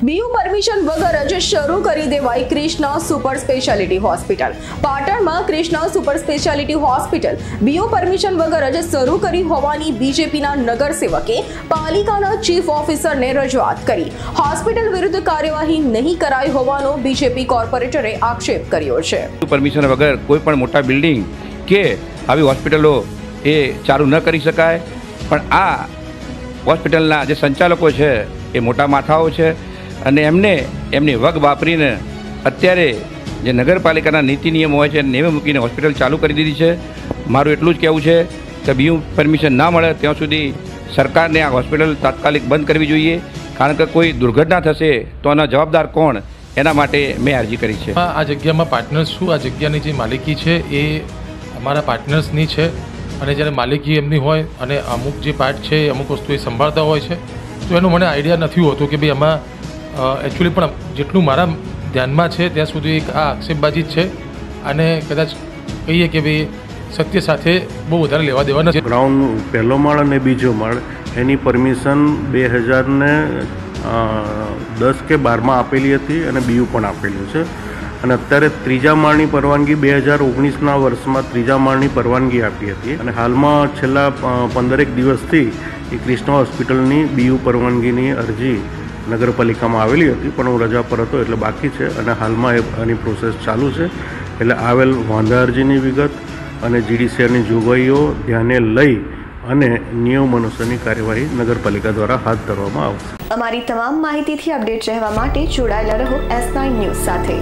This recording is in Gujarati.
બીયુ પરમિશન વગર જ શરૂ કરી દેવાઈ કૃષ્ણા સુપર સ્પેશિયાલિટી હોસ્પિટલ। પાટણમાં Krishna super speciality hospital BU permission વગર જ શરૂ કરી હોવાની બીજેપીના નગરસેવકે પાલિકાના ચીફ ઓફિસરને રજૂઆત કરી। હોસ્પિટલ વિરુદ્ધ કાર્યવાહી નહીં કરાઈ હોવાનો બીજેપી કોર્પોરેટરે આક્ષેપ કર્યો છે। પરમિશન વગર કોઈ પણ મોટા બિલ્ડિંગ કે આવી હોસ્પિટલો એ ચાલુ ન કરી શકાય, પણ આ હોસ્પિટલના જે સંચાલકો છે એ મોટા માથાઓ છે અને એમની વગ વાપરીને અત્યારે જે નગરપાલિકાના નીતિ નિયમો હોય છે નેમે મૂકીને હોસ્પિટલ ચાલુ કરી દીધી છે। મારું એટલું જ કહેવું છે કે બીયુ પરમિશન ના મળે ત્યાં સુધી સરકારને આ હોસ્પિટલ તાત્કાલિક બંધ કરવી જોઈએ, કારણ કે કોઈ દુર્ઘટના થશે તો આના જવાબદાર કોણ, એના માટે મેં અરજી કરી છે। આ જગ્યામાં પાર્ટનર્સ છું, આ જગ્યાની જે માલિકી છે એ અમારા પાર્ટનર્સની છે અને જ્યારે માલિકી એમની હોય અને અમુક જે પાર્ટ છે અમુક વસ્તુ એ સંભાળતા હોય છે તો એનો મને આઈડિયા નથી હોતો કે ભાઈ આમાં એકચ્યુઅલી પણ જેટલું મારા ધ્યાનમાં છે ત્યાં સુધી એક આ આક્ષેપબાજી જ છે અને કદાચ કહીએ કે ભાઈ સત્ય સાથે બહુ વધારે લેવા દેવા નથી। ગ્રાઉન્ડ પહેલો માળ અને બીજો માળ એની પરમિશન 2010 કે 12માં આપેલી હતી અને બીયુ પણ આપેલું છે અને અત્યારે ત્રીજા માળની પરવાનગી 2019ના વર્ષમાં ત્રીજા માળની પરવાનગી આપી હતી અને હાલમાં છેલ્લા 15 દિવસથી એ કૃષ્ણા હોસ્પિટલની બીયુ પરવાનગીની અરજી નગરપાલિકામાં આવેલી હતી, પણ હું રજા પર હતો એટલે બાકી છે અને હાલમાં એની પ્રોસેસ ચાલુ છે। એટલે આવેલ વાંધા અરજીની વિગત અને જીડીસીઆરની જોગવાઈઓ ધ્યાને લઈ અને નિયમ અનુસારની કાર્યવાહી નગરપાલિકા દ્વારા હાથ ધરવામાં આવશે। અમારી તમામ માહિતીથી અપડેટ રહેવા માટે જોડાયેલા રહો S9 ન્યૂઝ સાથે।